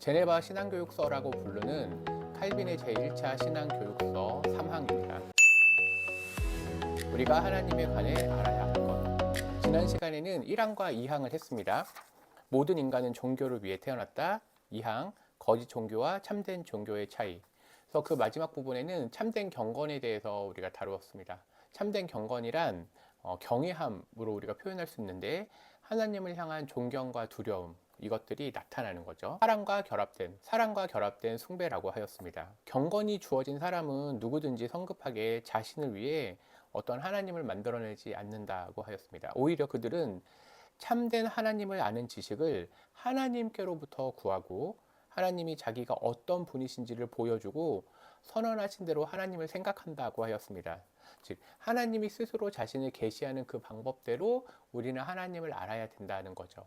제네바 신앙교육서라고 부르는 칼빈의 제1차 신앙교육서 3항입니다. 우리가 하나님에 관해 알아야 할 것. 지난 시간에는 1항과 2항을 했습니다. 모든 인간은 종교를 위해 태어났다. 2항, 거짓 종교와 참된 종교의 차이. 그래서 그 마지막 부분에는 참된 경건에 대해서 우리가 다루었습니다. 참된 경건이란 경외함으로 우리가 표현할 수 있는데, 하나님을 향한 존경과 두려움, 이것들이 나타나는 거죠. 사랑과 결합된 숭배라고 하였습니다. 경건이 주어진 사람은 누구든지 성급하게 자신을 위해 어떤 하나님을 만들어내지 않는다고 하였습니다. 오히려 그들은 참된 하나님을 아는 지식을 하나님께로부터 구하고, 하나님이 자기가 어떤 분이신지를 보여주고 선언하신 대로 하나님을 생각한다고 하였습니다. 즉, 하나님이 스스로 자신을 계시하는 그 방법대로 우리는 하나님을 알아야 된다는 거죠.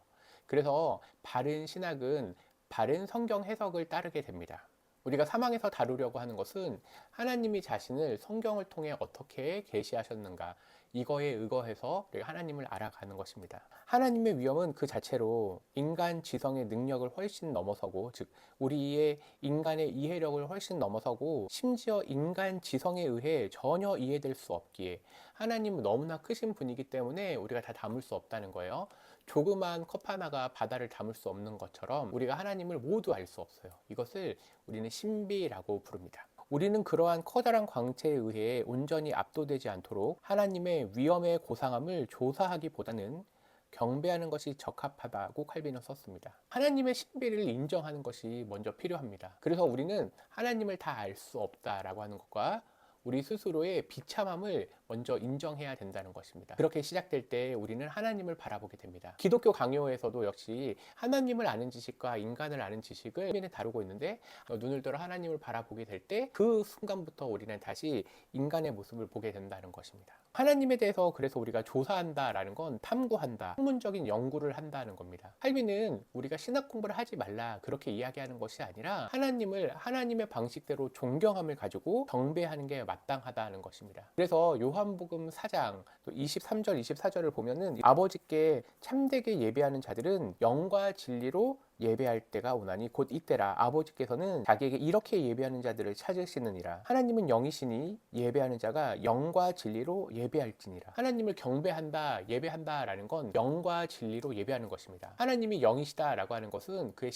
그래서 바른 신학은 바른 성경 해석을 따르게 됩니다. 우리가 3항에서 다루려고 하는 것은 하나님이 자신을 성경을 통해 어떻게 계시하셨는가, 이거에 의거해서 우리가 하나님을 알아가는 것입니다. 하나님의 위엄은 그 자체로 인간 지성의 능력을 훨씬 넘어서고, 즉 우리의 인간의 이해력을 훨씬 넘어서고, 심지어 인간 지성에 의해 전혀 이해될 수 없기에, 하나님은 너무나 크신 분이기 때문에 우리가 다 담을 수 없다는 거예요. 조그만 컵 하나가 바다를 담을 수 없는 것처럼 우리가 하나님을 모두 알 수 없어요. 이것을 우리는 신비라고 부릅니다. 우리는 그러한 커다란 광채에 의해 온전히 압도되지 않도록 하나님의 위엄의 고상함을 조사하기보다는 경배하는 것이 적합하다고 칼빈은 썼습니다. 하나님의 신비를 인정하는 것이 먼저 필요합니다. 그래서 우리는 하나님을 다 알 수 없다라고 하는 것과 우리 스스로의 비참함을 먼저 인정해야 된다는 것입니다. 그렇게 시작될 때 우리는 하나님을 바라보게 됩니다. 기독교 강요에서도 역시 하나님을 아는 지식과 인간을 아는 지식을 다루고 있는데, 눈을 들어 하나님을 바라보게 될 때 그 순간부터 우리는 다시 인간의 모습을 보게 된다는 것입니다. 하나님에 대해서 그래서 우리가 조사한다라는 건 탐구한다, 학문적인 연구를 한다는 겁니다. 칼빈은 우리가 신학 공부를 하지 말라 그렇게 이야기하는 것이 아니라, 하나님을 하나님의 방식대로 존경함을 가지고 경배하는 게 마땅하다는 것입니다. 그래서 요한복음 4장 23절 24절을 보면은, 아버지께 참되게 예배하는 자들은 영과 진리로 예배할 때가 오나니 곧 이때라. 아버지께서는 자기에게 이렇게 예배하는 자들을 찾으시느니라. 하나님은 영이시니 예배하는 자가 영과 진리로 예배할지니라. 하나님을 경배한다, 예배한다 라는 건 영과 진리로 예배하는 것입니다. 하나님이 영이시다 라고 하는 것은 그의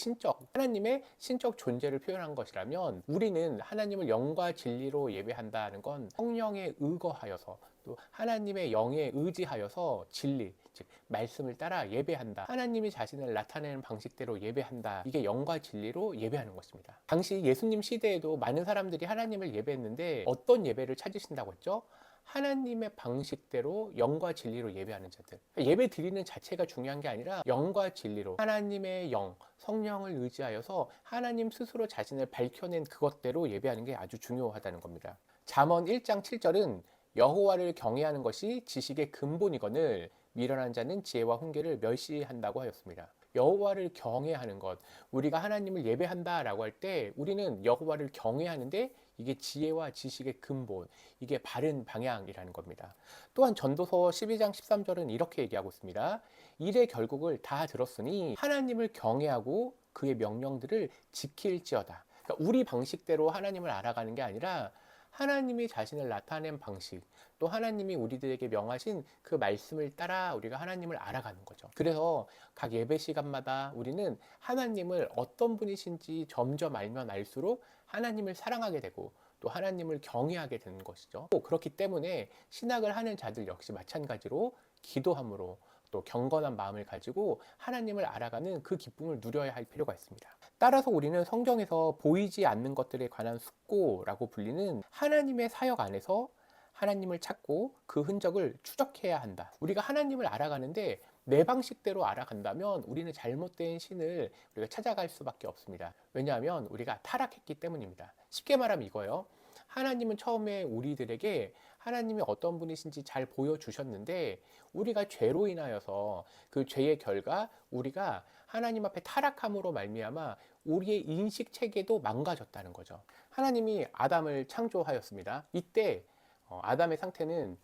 하나님의 신적 존재를 표현한 것이라면, 우리는 하나님을 영과 진리로 예배한다는 건 성령에 의거하여서, 또 하나님의 영에 의지하여서 진리, 즉 말씀을 따라 예배한다, 하나님이 자신을 나타내는 방식대로 예배한다, 이게 영과 진리로 예배하는 것입니다. 당시 예수님 시대에도 많은 사람들이 하나님을 예배했는데, 어떤 예배를 찾으신다고 했죠? 하나님의 방식대로 영과 진리로 예배하는 자들. 예배 드리는 자체가 중요한 게 아니라 영과 진리로, 하나님의 영, 성령을 의지하여서 하나님 스스로 자신을 밝혀낸 그것대로 예배하는 게 아주 중요하다는 겁니다. 잠언 1장 7절은 여호와를 경외하는 것이 지식의 근본이거늘 미련한 자는 지혜와 훈계를 멸시한다고 하였습니다. 여호와를 경외하는 것, 우리가 하나님을 예배한다라고 할 때 우리는 여호와를 경외하는데, 이게 지혜와 지식의 근본, 이게 바른 방향이라는 겁니다. 또한 전도서 12장 13절은 이렇게 얘기하고 있습니다. 일의 결국을 다 들었으니 하나님을 경외하고 그의 명령들을 지킬지어다. 그러니까 우리 방식대로 하나님을 알아가는 게 아니라, 하나님이 자신을 나타낸 방식, 또 하나님이 우리들에게 명하신 그 말씀을 따라 우리가 하나님을 알아가는 거죠. 그래서 각 예배 시간마다 우리는 하나님을 어떤 분이신지 점점 알면 알수록 하나님을 사랑하게 되고, 또 하나님을 경외하게 되는 것이죠. 그렇기 때문에 신학을 하는 자들 역시 마찬가지로 기도함으로, 또 경건한 마음을 가지고 하나님을 알아가는 그 기쁨을 누려야 할 필요가 있습니다. 따라서 우리는 성경에서 보이지 않는 것들에 관한 숙고라고 불리는 하나님의 사역 안에서 하나님을 찾고 그 흔적을 추적해야 한다. 우리가 하나님을 알아가는데 내 방식대로 알아간다면 우리는 잘못된 신을 우리가 찾아갈 수밖에 없습니다. 왜냐하면 우리가 타락했기 때문입니다. 쉽게 말하면 이거예요. 하나님은 처음에 우리들에게 하나님이 어떤 분이신지 잘 보여주셨는데, 우리가 죄로 인하여서 그 죄의 결과 우리가 하나님 앞에 타락함으로 말미암아 우리의 인식 체계도 망가졌다는 거죠. 하나님이 아담을 창조하였습니다. 이때 아담의 상태는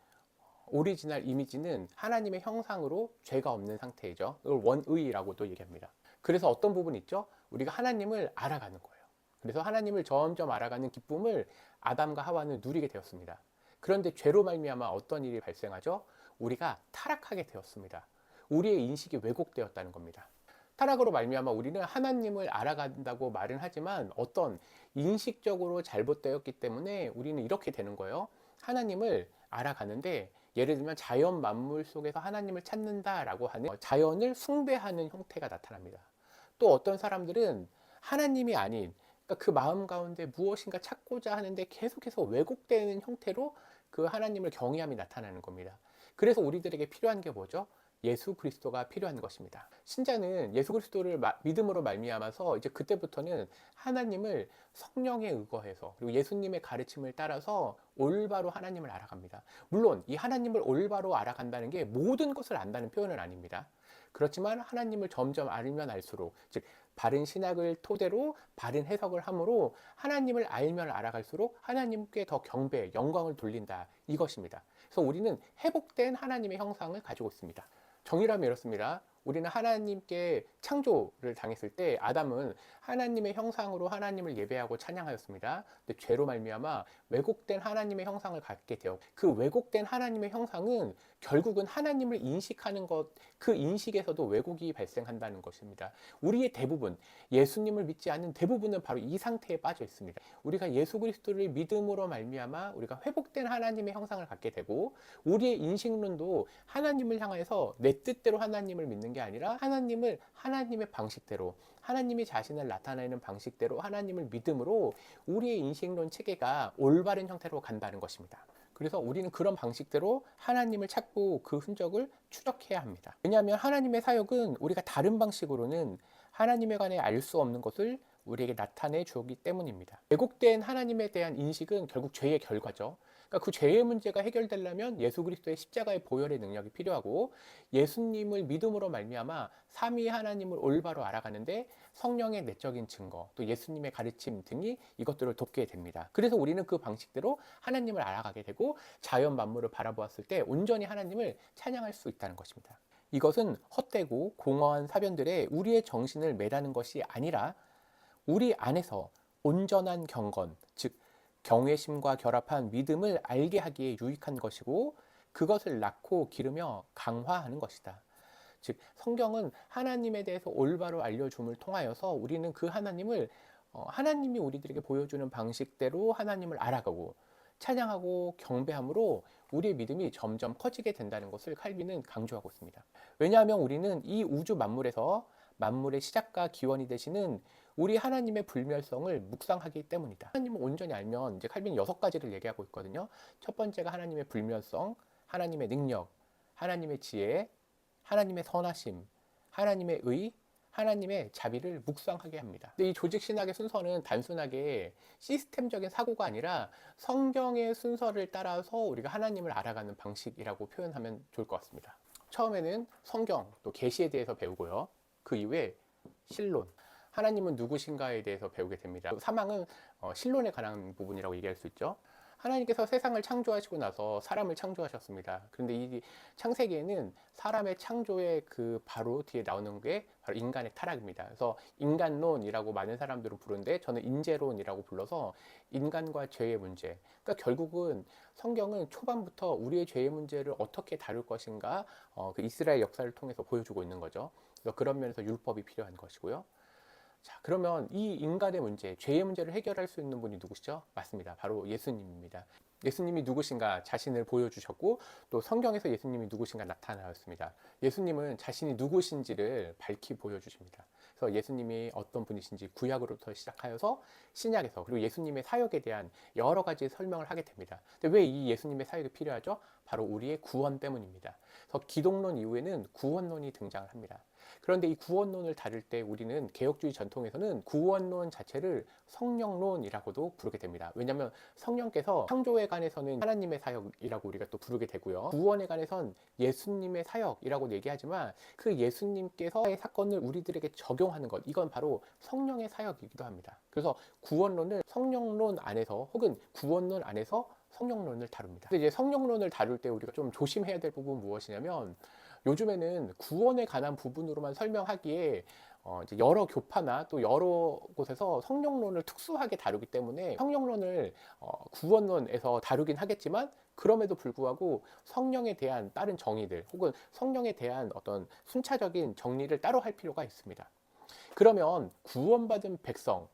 오리지널 이미지는 하나님의 형상으로 죄가 없는 상태이죠. 이걸 원의라고도 얘기합니다. 그래서 어떤 부분이 있죠? 우리가 하나님을 알아가는 거예요. 그래서 하나님을 점점 알아가는 기쁨을 아담과 하와는 누리게 되었습니다. 그런데 죄로 말미암아 어떤 일이 발생하죠? 우리가 타락하게 되었습니다. 우리의 인식이 왜곡되었다는 겁니다. 타락으로 말미암아 우리는 하나님을 알아간다고 말은 하지만 어떤 인식적으로 잘못되었기 때문에 우리는 이렇게 되는 거예요. 하나님을 알아가는데 예를 들면 자연 만물 속에서 하나님을 찾는다라고 하는 자연을 숭배하는 형태가 나타납니다. 또 어떤 사람들은 하나님이 아닌, 그러니까 그 마음 가운데 무엇인가 찾고자 하는데 계속해서 왜곡되는 형태로 그 하나님을 경외함이 나타나는 겁니다. 그래서 우리들에게 필요한 게 뭐죠? 예수 그리스도가 필요한 것입니다. 신자는 예수 그리스도를 믿음으로 말미암아서 이제 그때부터는 하나님을 성령에 의거해서 그리고 예수님의 가르침을 따라서 올바로 하나님을 알아갑니다. 물론 이 하나님을 올바로 알아간다는 게 모든 것을 안다는 표현은 아닙니다. 그렇지만 하나님을 점점 알면 알수록, 즉 바른 신학을 토대로 바른 해석을 함으로 하나님을 알면 알아갈수록 하나님께 더 경배, 영광을 돌린다, 이것입니다. 그래서 우리는 회복된 하나님의 형상을 가지고 있습니다. 정의라면 이렇습니다. 우리는 하나님께 창조를 당했을 때 아담은 하나님의 형상으로 하나님을 예배하고 찬양하였습니다. 근데 죄로 말미암아 왜곡된 하나님의 형상을 갖게 되어 그 왜곡된 하나님의 형상은 결국은 하나님을 인식하는 것, 그 인식에서도 왜곡이 발생한다는 것입니다. 우리의 대부분, 예수님을 믿지 않는 대부분은 바로 이 상태에 빠져 있습니다. 우리가 예수 그리스도를 믿음으로 말미암아 우리가 회복된 하나님의 형상을 갖게 되고 우리의 인식론도 하나님을 향해서 내 뜻대로 하나님을 믿는 게 아니라 하나님을 하나님의 방식대로, 하나님이 자신을 나타내는 방식대로 하나님을 믿음으로 우리의 인식론 체계가 올바른 형태로 간다는 것입니다. 그래서 우리는 그런 방식대로 하나님을 찾고 그 흔적을 추적해야 합니다. 왜냐하면 하나님의 사역은 우리가 다른 방식으로는 하나님에 관해 알 수 없는 것을 우리에게 나타내 주었기 때문입니다. 왜곡된 하나님에 대한 인식은 결국 죄의 결과죠. 그러니까 그 죄의 문제가 해결되려면 예수 그리스도의 십자가의 보혈의 능력이 필요하고 예수님을 믿음으로 말미암아 삼위 하나님을 올바로 알아가는데 성령의 내적인 증거, 또 예수님의 가르침 등이 이것들을 돕게 됩니다. 그래서 우리는 그 방식대로 하나님을 알아가게 되고 자연 만물을 바라보았을 때 온전히 하나님을 찬양할 수 있다는 것입니다. 이것은 헛되고 공허한 사변들에 우리의 정신을 매다는 것이 아니라 우리 안에서 온전한 경건, 즉 경외심과 결합한 믿음을 알게 하기에 유익한 것이고 그것을 낳고 기르며 강화하는 것이다. 즉 성경은 하나님에 대해서 올바로 알려줌을 통하여서 우리는 그 하나님을 하나님이 우리들에게 보여주는 방식대로 하나님을 알아가고 찬양하고 경배함으로 우리의 믿음이 점점 커지게 된다는 것을 칼빈은 강조하고 있습니다. 왜냐하면 우리는 이 우주 만물에서 만물의 시작과 기원이 되시는 우리 하나님의 불멸성을 묵상하기 때문이다. 하나님을 온전히 알면 이제 칼빈이 6가지를 얘기하고 있거든요. 첫 번째가 하나님의 불멸성, 하나님의 능력, 하나님의 지혜, 하나님의 선하심, 하나님의 의, 하나님의 자비를 묵상하게 합니다. 근데 이 조직신학의 순서는 단순하게 시스템적인 사고가 아니라 성경의 순서를 따라서 우리가 하나님을 알아가는 방식이라고 표현하면 좋을 것 같습니다. 처음에는 성경, 또 계시에 대해서 배우고요. 그 이후에 신론, 하나님은 누구신가에 대해서 배우게 됩니다. 사망은 신론에 관한 부분이라고 얘기할 수 있죠. 하나님께서 세상을 창조하시고 나서 사람을 창조하셨습니다. 그런데 이 창세기에는 사람의 창조의 그 바로 뒤에 나오는 게 바로 인간의 타락입니다. 그래서 인간론이라고 많은 사람들은 부르는데 저는 인재론이라고 불러서 인간과 죄의 문제. 그러니까 결국은 성경은 초반부터 우리의 죄의 문제를 어떻게 다룰 것인가 그 이스라엘 역사를 통해서 보여주고 있는 거죠. 그래서 그런 면에서 율법이 필요한 것이고요. 자, 그러면 이 인간의 문제, 죄의 문제를 해결할 수 있는 분이 누구시죠? 맞습니다. 바로 예수님입니다. 예수님이 누구신가 자신을 보여주셨고 또 성경에서 예수님이 누구신가 나타나셨습니다. 예수님은 자신이 누구신지를 밝히 보여주십니다. 그래서 예수님이 어떤 분이신지 구약으로부터 시작하여서 신약에서 그리고 예수님의 사역에 대한 여러 가지 설명을 하게 됩니다. 근데 왜 이 예수님의 사역이 필요하죠? 바로 우리의 구원 때문입니다. 그래서 기독론 이후에는 구원론이 등장을 합니다. 그런데 이 구원론을 다룰 때 우리는 개혁주의 전통에서는 구원론 자체를 성령론이라고도 부르게 됩니다. 왜냐하면 성령께서 창조에 관해서는 하나님의 사역이라고 우리가 또 부르게 되고요. 구원에 관해서는 예수님의 사역이라고 얘기하지만 그 예수님께서의 사건을 우리들에게 적용하는 것, 이건 바로 성령의 사역이기도 합니다. 그래서 구원론을 성령론 안에서 혹은 구원론 안에서 성령론을 다룹니다. 근데 이제 성령론을 다룰 때 우리가 좀 조심해야 될 부분은 무엇이냐면, 요즘에는 구원에 관한 부분으로만 설명하기에 이제 여러 교파나 또 여러 곳에서 성령론을 특수하게 다루기 때문에 성령론을 구원론에서 다루긴 하겠지만, 그럼에도 불구하고 성령에 대한 다른 정의들 혹은 성령에 대한 어떤 순차적인 정리를 따로 할 필요가 있습니다. 그러면 구원받은 백성,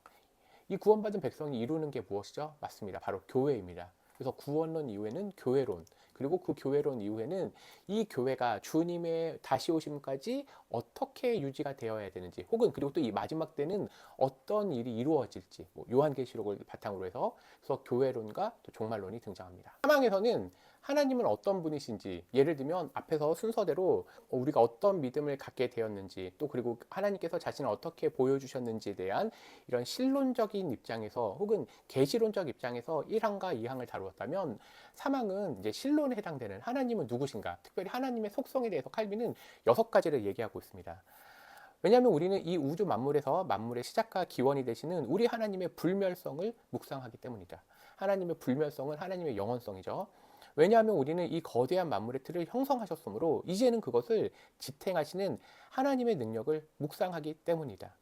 이 구원받은 백성이 이루는 게 무엇이죠? 맞습니다. 바로 교회입니다. 그래서 구원론 이후에는 교회론, 그리고 그 교회론 이후에는 이 교회가 주님의 다시 오심까지 어떻게 유지가 되어야 되는지, 혹은 그리고 또 이 마지막 때는 어떤 일이 이루어질지, 요한계시록을 바탕으로 해서, 그래서 교회론과 또 종말론이 등장합니다. 사망에서는 하나님은 어떤 분이신지, 예를 들면 앞에서 순서대로 우리가 어떤 믿음을 갖게 되었는지, 또 그리고 하나님께서 자신을 어떻게 보여주셨는지에 대한 이런 신론적인 입장에서 혹은 계시론적 입장에서 1항과 2항을 다루었다면, 사망은 이제 신론에 해당되는 하나님은 누구신가, 특별히 하나님의 속성에 대해서 칼빈은 6가지를 얘기하고 있습니다. 왜냐하면 우리는 이 우주 만물에서 만물의 시작과 기원이 되시는 우리 하나님의 불멸성을 묵상하기 때문이다. 하나님의 불멸성은 하나님의 영원성이죠. 왜냐하면 우리는 이 거대한 만물의 틀을 형성하셨으므로 이제는 그것을 지탱하시는 하나님의 능력을 묵상하기 때문이다.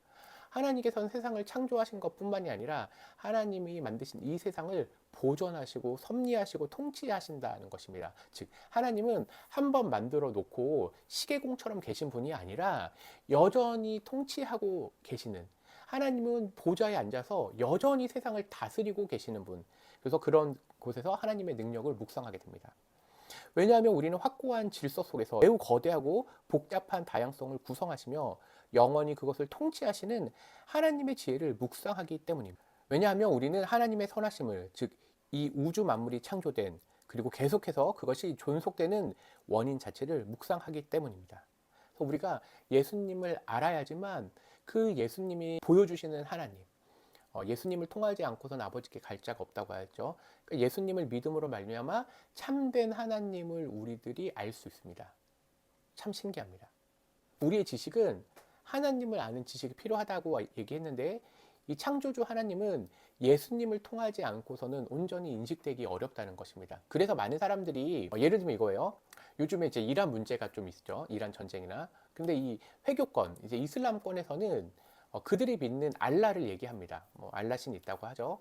하나님께서는 세상을 창조하신 것뿐만이 아니라 하나님이 만드신 이 세상을 보존하시고 섭리하시고 통치하신다는 것입니다. 즉, 하나님은 한번 만들어 놓고 시계공처럼 계신 분이 아니라 여전히 통치하고 계시는, 하나님은 보좌에 앉아서 여전히 세상을 다스리고 계시는 분. 그래서 그런 곳에서 하나님의 능력을 묵상하게 됩니다. 왜냐하면 우리는 확고한 질서 속에서 매우 거대하고 복잡한 다양성을 구성하시며 영원히 그것을 통치하시는 하나님의 지혜를 묵상하기 때문입니다. 왜냐하면 우리는 하나님의 선하심을, 즉 이 우주 만물이 창조된, 그리고 계속해서 그것이 존속되는 원인 자체를 묵상하기 때문입니다. 그래서 우리가 예수님을 알아야지만 그 예수님이 보여주시는 하나님, 예수님을 통하지 않고서는 아버지께 갈 자가 없다고 하였죠. 그러니까 예수님을 믿음으로 말미암아 참된 하나님을 우리들이 알 수 있습니다. 참 신기합니다. 우리의 지식은 하나님을 아는 지식이 필요하다고 얘기했는데, 이 창조주 하나님은 예수님을 통하지 않고서는 온전히 인식되기 어렵다는 것입니다. 그래서 많은 사람들이 예를 들면 이거예요. 요즘에 이제 이란 문제가 좀 있죠. 이란 전쟁이나. 근데 이 회교권, 이제 이슬람권에서는 그들이 믿는 알라를 얘기합니다. 알라신이 있다고 하죠.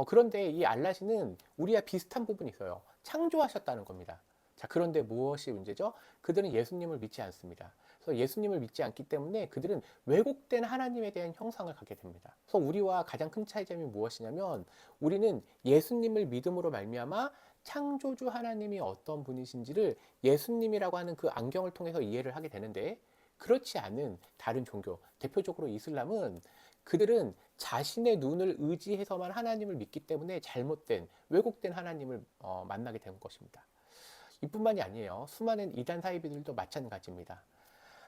그런데 이 알라신은 우리와 비슷한 부분이 있어요. 창조하셨다는 겁니다. 자, 그런데 무엇이 문제죠? 그들은 예수님을 믿지 않습니다. 그래서 예수님을 믿지 않기 때문에 그들은 왜곡된 하나님에 대한 형상을 갖게 됩니다. 그래서 우리와 가장 큰 차이점이 무엇이냐면, 우리는 예수님을 믿음으로 말미암아 창조주 하나님이 어떤 분이신지를 예수님이라고 하는 그 안경을 통해서 이해를 하게 되는데, 그렇지 않은 다른 종교, 대표적으로 이슬람은 그들은 자신의 눈을 의지해서만 하나님을 믿기 때문에 잘못된, 왜곡된 하나님을 만나게 되는 것입니다. 이뿐만이 아니에요. 수많은 이단 사이비들도 마찬가지입니다.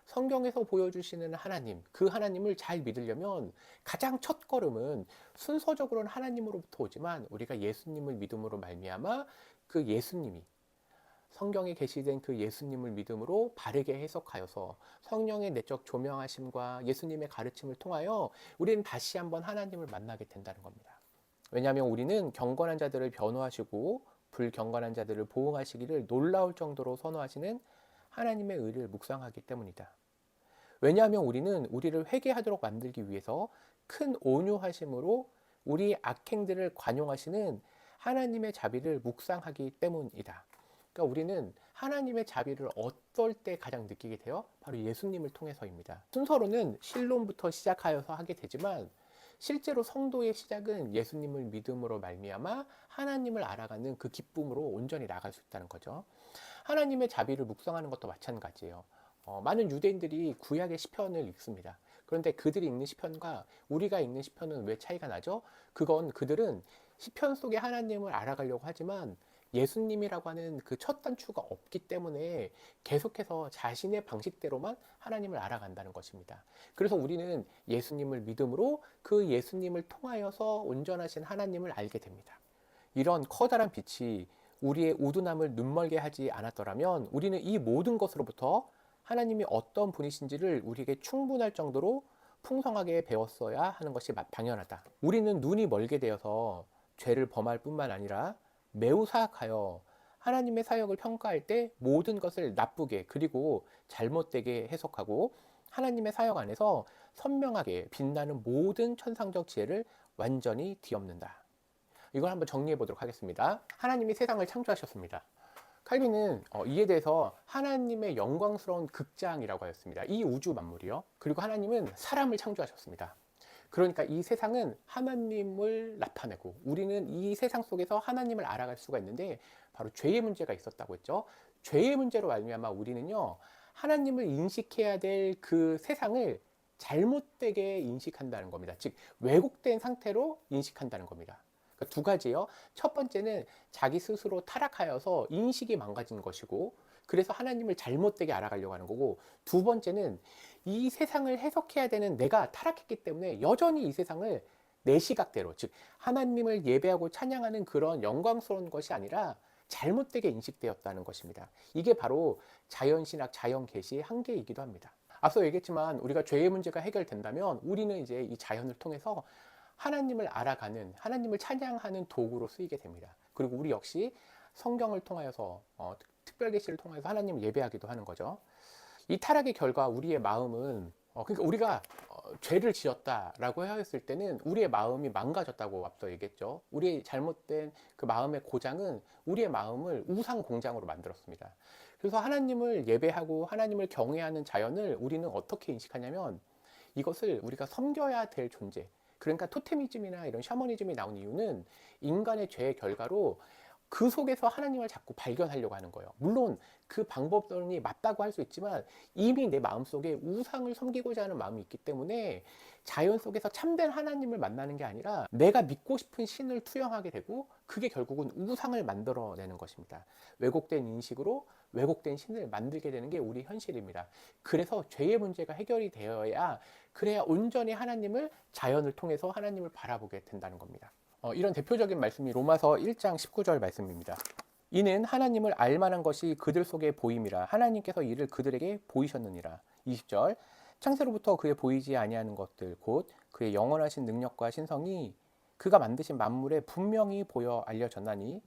성경에서 보여주시는 하나님, 그 하나님을 잘 믿으려면 가장 첫 걸음은 순서적으로는 하나님으로부터 오지만, 우리가 예수님을 믿음으로 말미암아 그 예수님이, 성경에 계시된 그 예수님을 믿음으로 바르게 해석하여서 성령의 내적 조명하심과 예수님의 가르침을 통하여 우리는 다시 한번 하나님을 만나게 된다는 겁니다. 왜냐하면 우리는 경건한 자들을 변호하시고 불경건한 자들을 보응하시기를 놀라울 정도로 선호하시는 하나님의 의를 묵상하기 때문이다. 왜냐하면 우리는 우리를 회개하도록 만들기 위해서 큰 온유하심으로 우리 악행들을 관용하시는 하나님의 자비를 묵상하기 때문이다. 그러니까 우리는 하나님의 자비를 어떨 때 가장 느끼게 돼요? 바로 예수님을 통해서입니다. 순서로는 신론부터 시작하여서 하게 되지만, 실제로 성도의 시작은 예수님을 믿음으로 말미암아 하나님을 알아가는 그 기쁨으로 온전히 나갈 수 있다는 거죠. 하나님의 자비를 묵상하는 것도 마찬가지예요. 많은 유대인들이 구약의 시편을 읽습니다. 그런데 그들이 읽는 시편과 우리가 읽는 시편은 왜 차이가 나죠? 그건 그들은 시편 속의 하나님을 알아가려고 하지만 예수님이라고 하는 그 첫 단추가 없기 때문에 계속해서 자신의 방식대로만 하나님을 알아간다는 것입니다. 그래서 우리는 예수님을 믿음으로 그 예수님을 통하여서 온전하신 하나님을 알게 됩니다. 이런 커다란 빛이 우리의 우둔함을 눈멀게 하지 않았더라면 우리는 이 모든 것으로부터 하나님이 어떤 분이신지를 우리에게 충분할 정도로 풍성하게 배웠어야 하는 것이 당연하다. 우리는 눈이 멀게 되어서 죄를 범할 뿐만 아니라 매우 사악하여 하나님의 사역을 평가할 때 모든 것을 나쁘게 그리고 잘못되게 해석하고 하나님의 사역 안에서 선명하게 빛나는 모든 천상적 지혜를 완전히 뒤엎는다. 이걸 한번 정리해 보도록 하겠습니다. 하나님이 세상을 창조하셨습니다. 칼빈은 이에 대해서 하나님의 영광스러운 극장이라고 하였습니다. 이 우주 만물이요. 그리고 하나님은 사람을 창조하셨습니다. 그러니까 이 세상은 하나님을 나타내고 우리는 이 세상 속에서 하나님을 알아갈 수가 있는데 바로 죄의 문제가 있었다고 했죠. 죄의 문제로 말미암아 우리는요 하나님을 인식해야 될 그 세상을 잘못되게 인식한다는 겁니다. 즉 왜곡된 상태로 인식한다는 겁니다. 그러니까 두 가지요. 첫 번째는 자기 스스로 타락하여서 인식이 망가진 것이고 그래서 하나님을 잘못되게 알아가려고 하는 거고, 두 번째는 이 세상을 해석해야 되는 내가 타락했기 때문에 여전히 이 세상을 내 시각대로, 즉 하나님을 예배하고 찬양하는 그런 영광스러운 것이 아니라 잘못되게 인식되었다는 것입니다. 이게 바로 자연신학, 자연계시의 한계이기도 합니다. 앞서 얘기했지만 우리가 죄의 문제가 해결된다면 우리는 이제 이 자연을 통해서 하나님을 알아가는, 하나님을 찬양하는 도구로 쓰이게 됩니다. 그리고 우리 역시 성경을 통하여서 특별계시를 통해서 하나님을 예배하기도 하는 거죠. 이 타락의 결과 우리의 마음은 그러니까 우리가 죄를 지었다라고 하였을 때는 우리의 마음이 망가졌다고 앞서 얘기했죠. 우리의 잘못된 그 마음의 고장은 우리의 마음을 우상 공장으로 만들었습니다. 그래서 하나님을 예배하고 하나님을 경외하는 자연을 우리는 어떻게 인식하냐면 이것을 우리가 섬겨야 될 존재, 그러니까 토테미즘이나 이런 샤머니즘이 나온 이유는 인간의 죄의 결과로 그 속에서 하나님을 자꾸 발견하려고 하는 거예요. 물론 그 방법론이 맞다고 할 수 있지만 이미 내 마음속에 우상을 섬기고자 하는 마음이 있기 때문에 자연 속에서 참된 하나님을 만나는 게 아니라 내가 믿고 싶은 신을 투영하게 되고 그게 결국은 우상을 만들어내는 것입니다. 왜곡된 인식으로 왜곡된 신을 만들게 되는 게 우리 현실입니다. 그래서 죄의 문제가 해결이 되어야, 그래야 온전히 하나님을, 자연을 통해서 하나님을 바라보게 된다는 겁니다. 이런 대표적인 말씀이 로마서 1장 19절 말씀입니다. 이는 하나님을 알만한 것이 그들 속에 보임이라 하나님께서 이를 그들에게 보이셨느니라. 20절 창세로부터 그의 보이지 아니하는 것들 곧 그의 영원하신 능력과 신성이 그가 만드신 만물에 분명히 보여 알려졌나니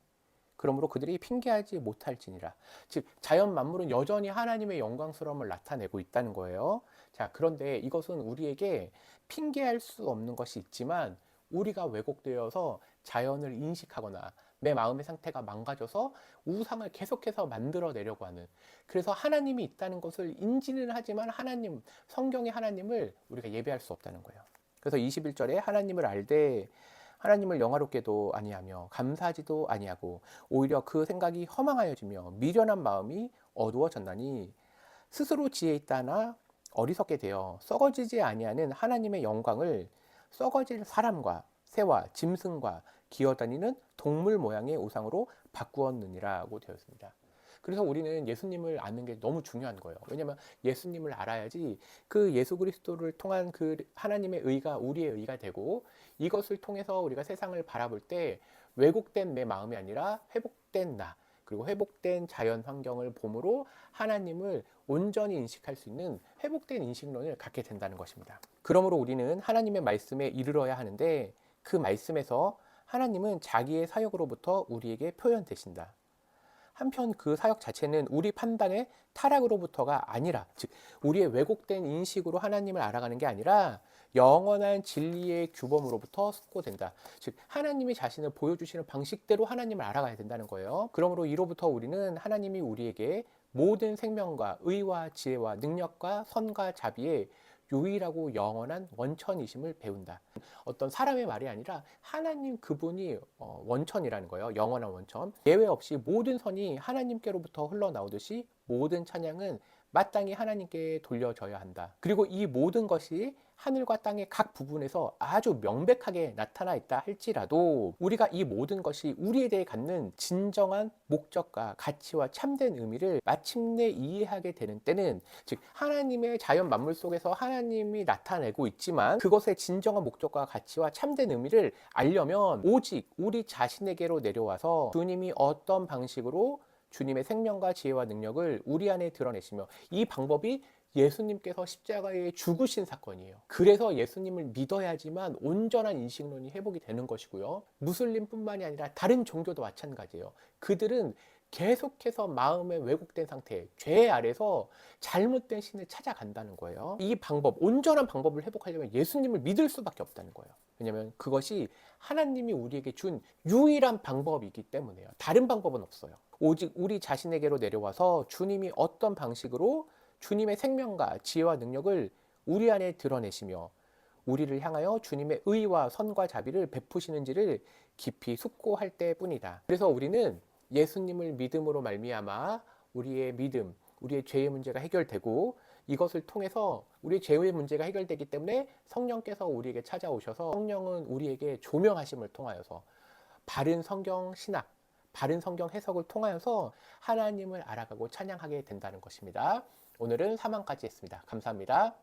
그러므로 그들이 핑계하지 못할지니라. 즉 자연 만물은 여전히 하나님의 영광스러움을 나타내고 있다는 거예요. 자, 그런데 이것은 우리에게 핑계할 수 없는 것이 있지만 우리가 왜곡되어서 자연을 인식하거나 내 마음의 상태가 망가져서 우상을 계속해서 만들어내려고 하는, 그래서 하나님이 있다는 것을 인지는 하지만 하나님, 성경의 하나님을 우리가 예배할 수 없다는 거예요. 그래서 21절에 하나님을 알되 하나님을 영화롭게도 아니하며 감사하지도 아니하고 오히려 그 생각이 허망하여지며 미련한 마음이 어두워졌나니 스스로 지혜 있다나 어리석게 되어 썩어지지 아니하는 하나님의 영광을 썩어질 사람과 새와 짐승과 기어다니는 동물 모양의 우상으로 바꾸었느니라고 되어 있습니다. 그래서 우리는 예수님을 아는 게 너무 중요한 거예요. 왜냐하면 예수님을 알아야지 그 예수 그리스도를 통한 그 하나님의 의가 우리의 의가 되고, 이것을 통해서 우리가 세상을 바라볼 때 왜곡된 내 마음이 아니라 회복된 나, 그리고 회복된 자연 환경을 봄으로 하나님을 온전히 인식할 수 있는 회복된 인식론을 갖게 된다는 것입니다. 그러므로 우리는 하나님의 말씀에 이르러야 하는데 그 말씀에서 하나님은 자기의 사역으로부터 우리에게 표현되신다. 한편 그 사역 자체는 우리 판단의 타락으로부터가 아니라, 즉 우리의 왜곡된 인식으로 하나님을 알아가는 게 아니라 영원한 진리의 규범으로부터 숙고된다. 즉 하나님이 자신을 보여주시는 방식대로 하나님을 알아가야 된다는 거예요. 그러므로 이로부터 우리는 하나님이 우리에게 모든 생명과 의와 지혜와 능력과 선과 자비의 유일하고 영원한 원천이심을 배운다. 어떤 사람의 말이 아니라 하나님 그분이 원천이라는 거예요. 영원한 원천. 예외 없이 모든 선이 하나님께로부터 흘러나오듯이 모든 찬양은 마땅히 하나님께 돌려져야 한다. 그리고 이 모든 것이 하늘과 땅의 각 부분에서 아주 명백하게 나타나 있다 할지라도 우리가 이 모든 것이 우리에 대해 갖는 진정한 목적과 가치와 참된 의미를 마침내 이해하게 되는 때는, 즉 하나님의 자연 만물 속에서 하나님이 나타내고 있지만 그것의 진정한 목적과 가치와 참된 의미를 알려면 오직 우리 자신에게로 내려와서 주님이 어떤 방식으로 주님의 생명과 지혜와 능력을 우리 안에 드러내시며, 이 방법이 예수님께서 십자가에 죽으신 사건이에요. 그래서 예수님을 믿어야지만 온전한 인식론이 회복이 되는 것이고요. 무슬림뿐만이 아니라 다른 종교도 마찬가지예요. 그들은 계속해서 마음의 왜곡된 상태, 죄 아래서 잘못된 신을 찾아간다는 거예요. 이 방법, 온전한 방법을 회복하려면 예수님을 믿을 수밖에 없다는 거예요. 왜냐하면 그것이 하나님이 우리에게 준 유일한 방법이기 때문에요. 다른 방법은 없어요. 오직 우리 자신에게로 내려와서 주님이 어떤 방식으로 주님의 생명과 지혜와 능력을 우리 안에 드러내시며 우리를 향하여 주님의 의와 선과 자비를 베푸시는지를 깊이 숙고할 때뿐이다. 그래서 우리는 예수님을 믿음으로 말미암아 우리의 믿음, 우리의 죄의 문제가 해결되고 이것을 통해서 우리의 죄의 문제가 해결되기 때문에 성령께서 우리에게 찾아오셔서 성령은 우리에게 조명하심을 통하여서 바른 성경 신학, 바른 성경 해석을 통하여서 하나님을 알아가고 찬양하게 된다는 것입니다. 오늘은 3항까지 했습니다. 감사합니다.